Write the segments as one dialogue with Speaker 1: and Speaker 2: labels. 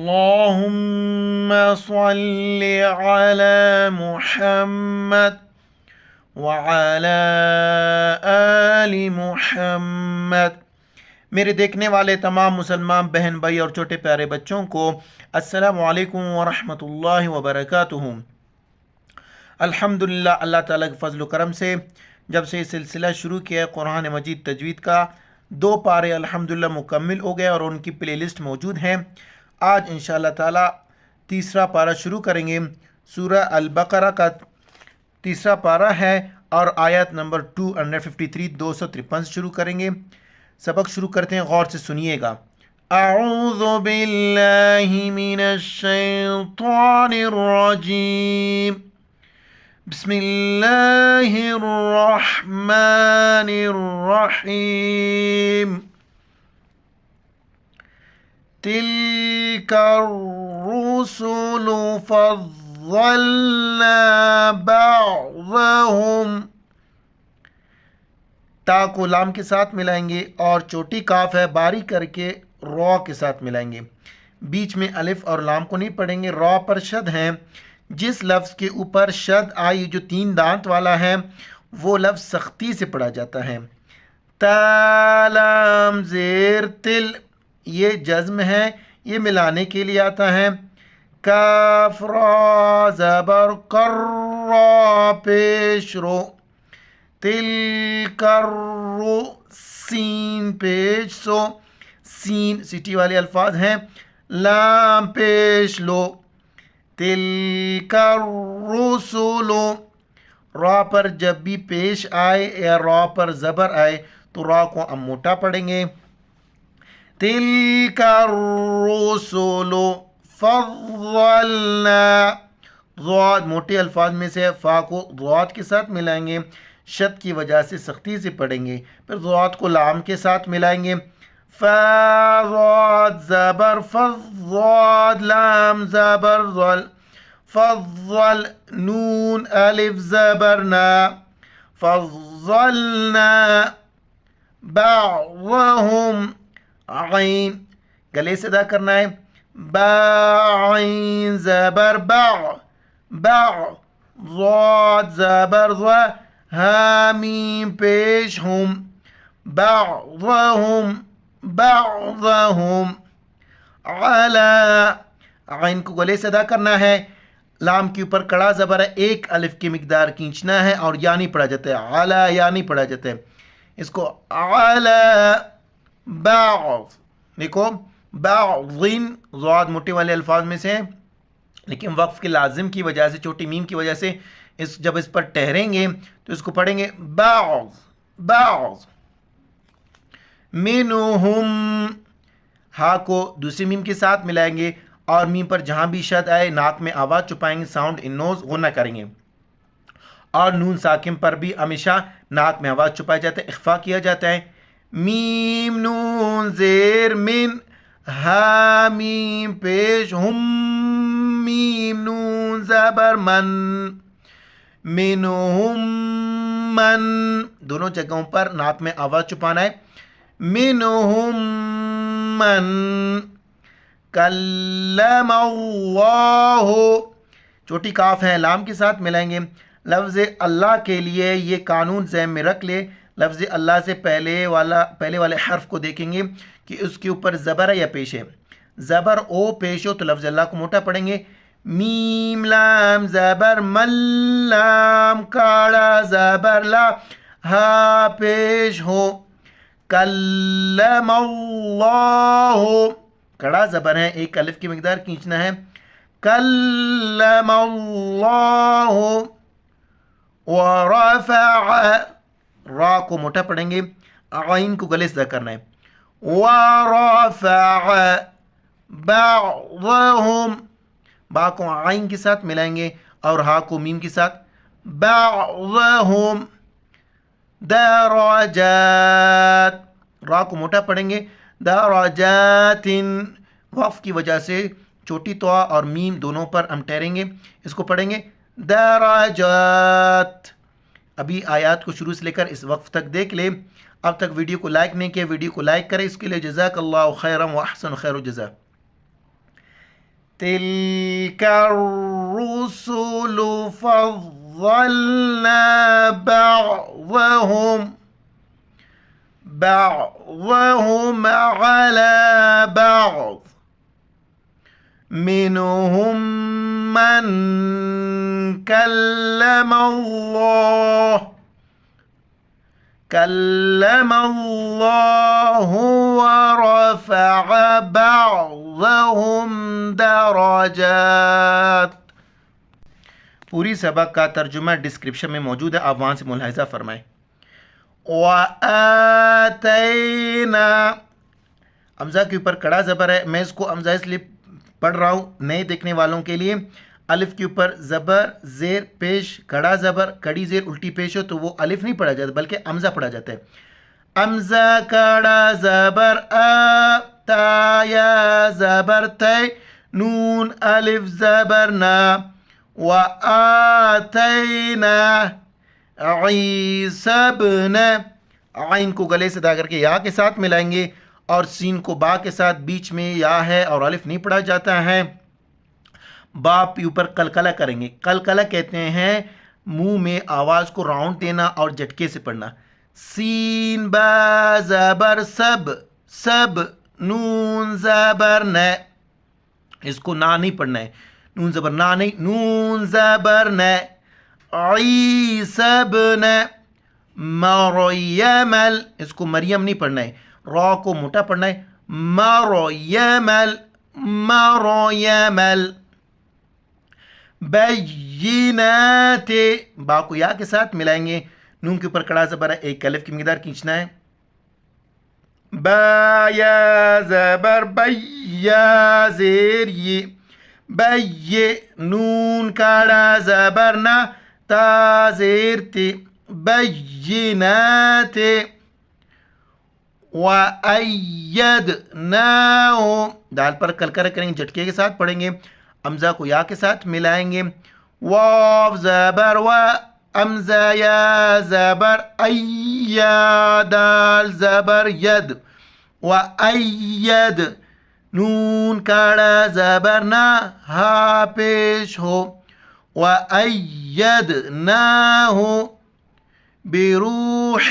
Speaker 1: اللهم صل على محمد وعلى آل محمد۔ میرے دیکھنے والے تمام مسلمان بہن بھائی اور چھوٹے پیارے بچوں کو السلام علیکم ورحمۃ اللہ وبرکاتہ۔ الحمدللہ، اللہ تعالیٰ کے فضل و کرم سے جب سے یہ سلسلہ شروع کیا ہے قرآن مجید تجوید کا، 2 پارے الحمدللہ مکمل ہو گئے اور ان کی پلے لسٹ موجود ہیں۔ آج انشاءاللہ تعالیٰ تیسرا پارہ شروع کریں گے۔ سورہ البقرہ کا تیسرا پارہ ہے اور آیت نمبر 253 253 سے شروع کریں گے۔ سبق شروع کرتے ہیں، غور سے سنیے گا۔ اعوذ باللہ من الشیطان الرجیم، بسم اللہ الرحمن الرحیم۔ تلک الرسل فضلنا بعضهم، تا کو لام کے ساتھ ملائیں گے اور چوٹی کاف ہے باریک کر کے را کے ساتھ ملائیں گے، بیچ میں الف اور لام کو نہیں پڑھیں گے۔ را پر شد ہیں، جس لفظ کے اوپر شد آئی جو 3 دانت والا ہے وہ لفظ سختی سے پڑھا جاتا ہے۔ تا لام زیر تل، یہ جزم ہے، یہ ملانے کے لیے آتا ہے۔ کاف را زبر کر، را پیش رو، تل کر رو، سین پیش سو، سین سٹی والے الفاظ ہیں۔ لام پیش لو، تل کر رسولو، را پر جب بھی پیش آئے یا را پر زبر آئے تو را کو ہم موٹا پڑھیں گے۔ تلک الرسل فضلنا، ضاد موٹے الفاظ میں سے فا کو ضاد کے ساتھ ملائیں گے، شد کی وجہ سے سختی سے پڑھیں گے، پھر ضاد کو لام کے ساتھ ملائیں گے۔ فا ضاد زبر فضاد، لام زبر ضل، فضل نون الف زبر نا، فضلنا بعضهم، عین گلے سے ادا کرنا ہے، با عین زبر باع، باع ضاد زبر ض، حامیم پیش ہم، بعضهم بعضهم، علی عین کو گلے سے ادا کرنا ہے، لام کے اوپر کڑا زبر ہے، 1 الف کی مقدار کھینچنا ہے اور یا نہیں پڑھا جاتا ہے، علی یا نہیں پڑھا جاتا ہے، اس کو علی بعض، دیکھو بعضن ضاد موٹے والے الفاظ میں سے ہیں، لیکن وقف کے لازم کی وجہ سے، چھوٹی میم کی وجہ سے جب اس پر ٹھہریں گے تو اس کو پڑھیں گے بعض بعض۔ منہم، ہا کو دوسری میم کے ساتھ ملائیں گے اور میم پر جہاں بھی شد آئے ناک میں آواز چھپائیں گے، ساؤنڈ ان نوز غنہ کریں گے، اور نون ساکن پر بھی ہمیشہ ناک میں آواز چھپایا جاتا ہے، اخفا کیا جاتا ہے۔ میم نون زیر من، ہا میم پیش ہم، میم نون زبر من، منہم من، دونوں جگہوں پر ناک میں آواز چھپانا ہے۔ منہم من کلم اللہ، چھوٹی کاف ہے لام کے ساتھ ملائیں گے، لفظ اللہ کے لیے یہ قانون ذہن میں رکھ لے، لفظ اللہ سے پہلے والے حرف کو دیکھیں گے کہ اس کے اوپر زبر ہے یا پیش ہے، زبر او پیش ہو تو لفظ اللہ کو موٹا پڑھیں گے۔ میم لام زبر مل، لام کاڑا زبر لا، ہا پیش ہو، کلم اللہ، کڑا زبر ہے، 1 الف کی مقدار کھینچنا ہے، کلم اللہ، ورفع، را کو موٹا پڑھیں گے، عین کو گلے سے ادا کرنا ہے، ورفع بعضهم، با کو عین کے ساتھ ملائیں گے اور ہا کو میم کے ساتھ، بعضهم درجات، را کو موٹا پڑھیں گے، درجات، وقف کی وجہ سے چھوٹی تو اور میم دونوں پر ہم ٹھہریں گے، اس کو پڑھیں گے درجات۔ ابھی آیات کو شروع سے لے کر اس وقت تک دیکھ لیں۔ اب تک ویڈیو کو لائک نہیں کیا، ویڈیو کو لائک کریں، اس کے لیے جزاک اللہ خیرا و احسن خیر و جزا۔ تلك الرسل فضلنا بعضهم على بعض منهم من كلم الله ورفع بعضهم درجات. پوری سبق کا ترجمہ ڈسکرپشن میں موجود ہے، آپ وہاں سے ملاحظہ فرمائیں. وَآتَيْنَا حمزہ کے اوپر کڑا زبر ہے، میں اس کو حمزہ اس لیے پڑھ رہا ہوں نئے دیکھنے والوں کے لیے. الف کے اوپر زبر زیر پیش کڑا زبر، کڑی زیر الٹی پیش ہو تو وہ الف نہیں پڑھا جاتا بلکہ حمزہ پڑھا جاتا ہے. حمزہ کڑا زبر تا یا زبر تے، نون الف زبر نا. وآتینا عیسی ابن، عین کو گلے سے ادا کر کے یا کے ساتھ ملائیں گے اور سین کو با کے ساتھ، بیچ میں یا ہے اور الف نہیں پڑھا جاتا ہے. باپ کے اوپر قلقلہ کریں گے. قلقلہ کہتے ہیں منہ میں آواز کو راؤنڈ دینا اور جھٹکے سے پڑھنا. سین با زبر سب، نون زبر ن، اس کو نا نہیں پڑھنا ہے، نون زبر نا نہیں، نون زبر ن. عیسی ابن مریم، اس کو مریم نہیں پڑھنا ہے، را کو موٹا پڑھنا ہے. مریم بینات، با کو یا کے ساتھ ملائیں گے، نون کے اوپر کڑا زبر ہے، ایک الف کی مقدار کھینچنا ہے. با یا زبر بیا زیر یہ، بی، نون کڑا زبر نا، تا زیر تے، بینات. وَأَيَّدْنَاهُ، دال پر کلکرہ کریں گے، جھٹکے کے ساتھ پڑھیں گے، حمزہ کو یا کے ساتھ ملائیں گے. واو زبر و، حمزہ یا زبر ای، دال زبر ید. وَأَيَّد، نون کڑا زبر نا، ہا پیش ہو. وَأَيَّدْنَاهُ بروح،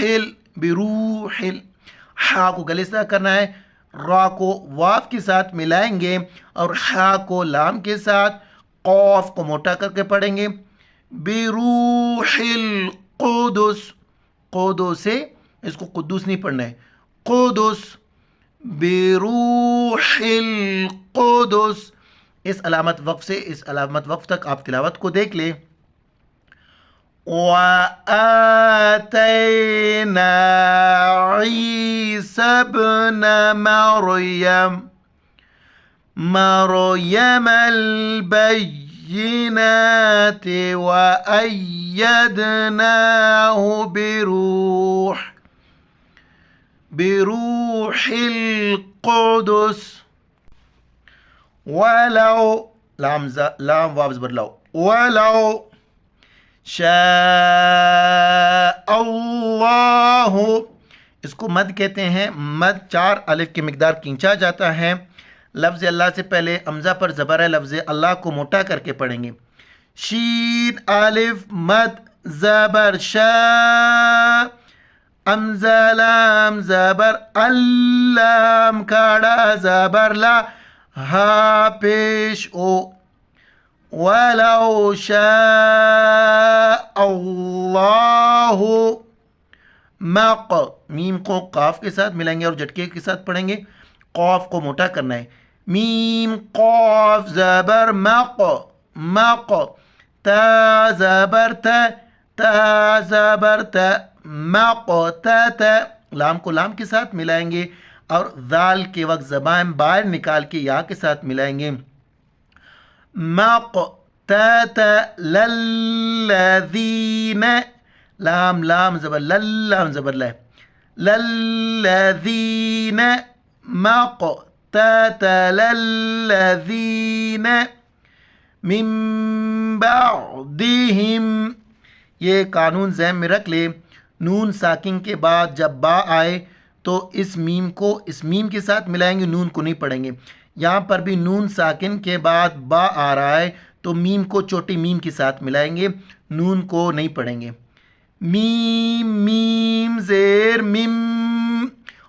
Speaker 1: ہا کو گلے سے کرنا ہے، را کو واف کے ساتھ ملائیں گے اور ہا کو لام کے ساتھ، قوف کو موٹا کر کے پڑھیں گے. بروح القدس، قدس سے اس کو قدوس نہیں پڑھنا ہے، قدس. بروح القدس، اس علامت وقف سے اس علامت وقف تک آپ تلاوت کو دیکھ لیں. وَآتَيْنَا عِيسَى ابْنَ مريم البينات وأيدناه بروح القدس. ولو، لام واو زبر لو، ولو شاء اللہ، اس کو مد کہتے ہیں، مد 4 الف کی مقدار کھینچا جاتا ہے. لفظ اللہ سے پہلے حمزہ پر زبر ہے، لفظ اللہ کو موٹا کر کے پڑھیں گے. شین الف مد زبر شا، حمزہ لام زبر اللام کھڑا زبر لا، ہا پیش او. ولو شاء اللہ مق، میم کو قاف کے ساتھ ملائیں گے اور جھٹکے کے ساتھ پڑھیں گے، قاف کو موٹا کرنا ہے. میم قاف زبر مق، تا زبر تا زبر تا، مقتت، لام کو لام کے ساتھ ملائیں گے اور ذال کے وقت زبان باہر نکال کے یا کے ساتھ ملائیں گے. مقتت للذین، لام زبر لام زبر للذین، مقتت للذین من بعدہم. یہ قانون ذہن میں رکھ لے، نون ساکن کے بعد جب با آئے تو اس میم کو اس میم کے ساتھ ملائیں گے، نون کو نہیں پڑھیں گے. یہاں پر بھی نون ساکن کے بعد با آ رہا ہے تو میم کو چوٹی میم کے ساتھ ملائیں گے، نون کو نہیں پڑھیں گے. میم میم زیر میم،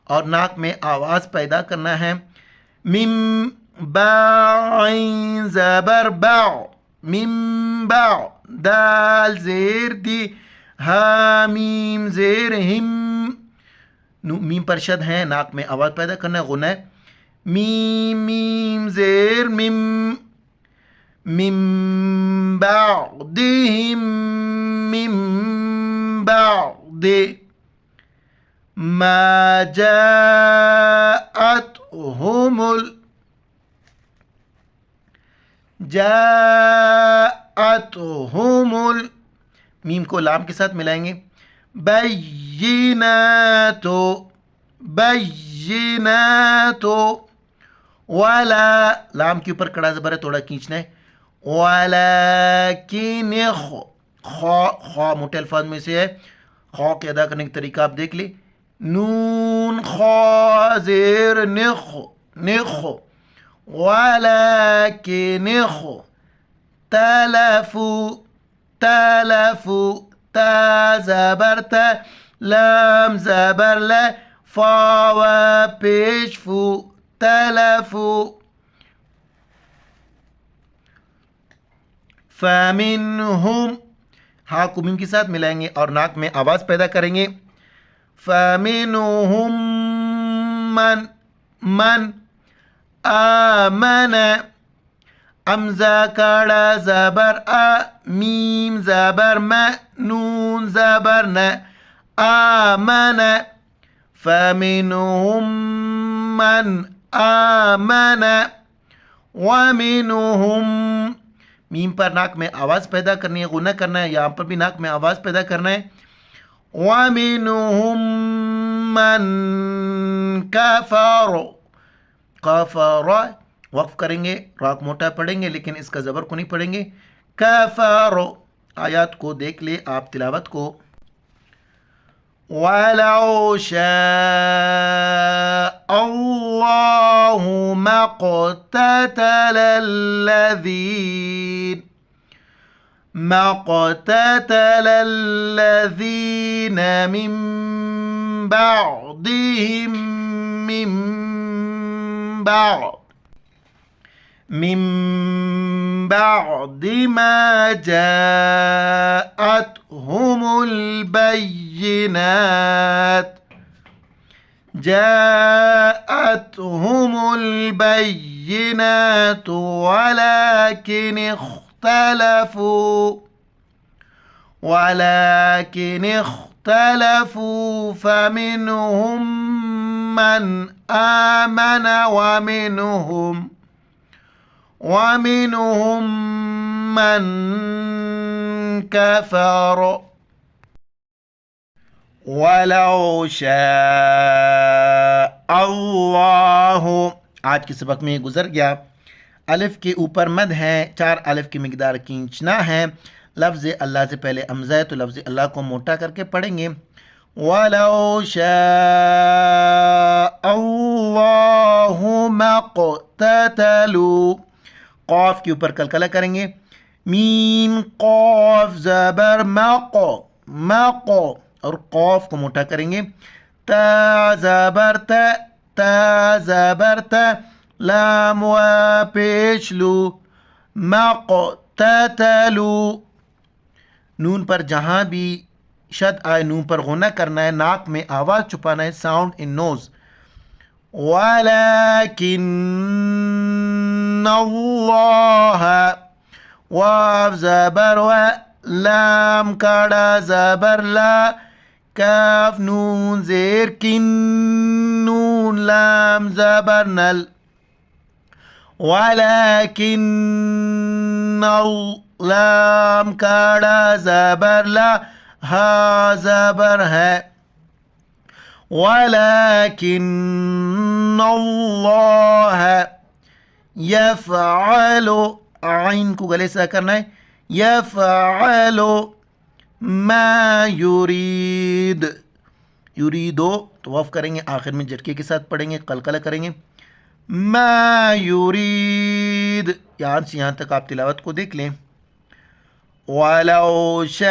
Speaker 1: اور ناک میں آواز پیدا کرنا ہے. میم با عین زبر با، میم با. دال زیر دی، ہا میم زیر ہم. میم پر شد ہے، ناک میں آواز پیدا کرنا ہے، غنہ ہے. میم میم زیر میم، میم بعدہم، میم بعد. ما جاءتهم میم کو لام کے ساتھ ملائیں گے. بینات، بینات. ولا لام کے اوپر کڑا زبر ہے، تھوڑا کھینچنا ہے. ولیکن خا موٹے الفاظ میں سے ہے، خا کے ادا کرنے کا طریقہ آپ دیکھ لیں. نون خا زیر نخ، نخ. ولیکن تلفوا، تلفوا. تا زبر تا، لام زبر لا، فا و پیش فو، تلفوا. فمنہم، ہا کو میم کے ساتھ ملائیں گے اور ناک میں آواز پیدا کریں گے. فمنہم من، من آمن. امزا کڑا زبر آ، میم زبر ما، نون زبر نا، آمن. فمنہم من آمن ومنہم. میم پر ناک میں آواز پیدا کرنی ہے، غنہ کرنا ہے، یہاں پر بھی ناک میں آواز پیدا کرنا ہے. وَمِنْهُمْ مَنْ كَفَرَ، کفر وقف کریں گے، راک موٹا پڑھیں گے لیکن اس کا زبر کو نہیں پڑھیں گے. کفر. آیات کو دیکھ لے آپ تلاوت کو. وَلَوْ شَاءَ اللَّهُ مَا اقْتَتَلَ الَّذِينَ، ما اقتتل الذين من بعدهم من بعد، من بعد ما جاءتهم البينات، جاءتهم البينات ولكن اختلفوا فمنهم من آمن ومنهم من كفر. ولو شاء اللہ، آج کے سبق میں گزر گیا. الف کے اوپر مد ہے، 4 الف کی مقدار کھینچنا ہے. لفظ اللہ سے پہلے امزہ ہے تو لفظ اللہ کو موٹا کر کے پڑھیں گے. وَلَوْ شَاءَ اللَّهُ مَا اقْتَتَلُوا، قاف کے اوپر کلکلہ کریں گے. میم قاف زبر مق، مق، اور قاف کو موٹا کریں گے. تا زبر تا، تا زبر تا، لام و پیش لو، مقتتلو. نون پر جہاں بھی شد آئے نون پر غنہ کرنا ہے، ناک میں آواز چھپانا ہے، ساؤنڈ ان نوز. وَلَكِنَّ اللَّهَ، واو زبر و، لام کڑا زبر لا، کاف نون زیر کن، نون لام زبر نل. وَلَكِنَّ لام کڑا زبر لا، ہا زبر ہے. وَلَكِنَّ اللَّهَ يَفْعَلُ، عین کو گلے سے کرنا ہے، يَفْعَلُ مَا يُرِيد. یریدو تو وقف کریں گے، آخر میں جھٹکے کے ساتھ پڑھیں گے، قلقلہ کریں گے. ما يريد. یہاں سے یہاں تک آپ تلاوت کو دیکھ لیں. وَلَوْ شَاءَ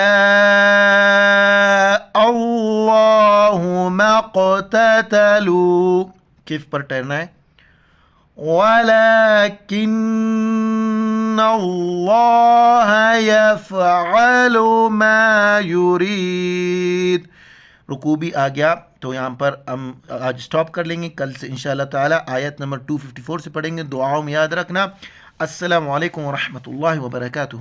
Speaker 1: اللَّهُ مَا اقْتَتَلُوا. کف پر ٹھہرنا ہے. وَلَكِنَّ اللَّهَ يَفْعَلُ مَا يُرِيد. رکوع بھی آ گیا تو یہاں پر ہم آج سٹاپ کر لیں گے. کل سے انشاءاللہ تعالی آیت نمبر 254 سے پڑھیں گے. دعاؤں میں یاد رکھنا. السلام علیکم ورحمۃ اللہ وبرکاتہ.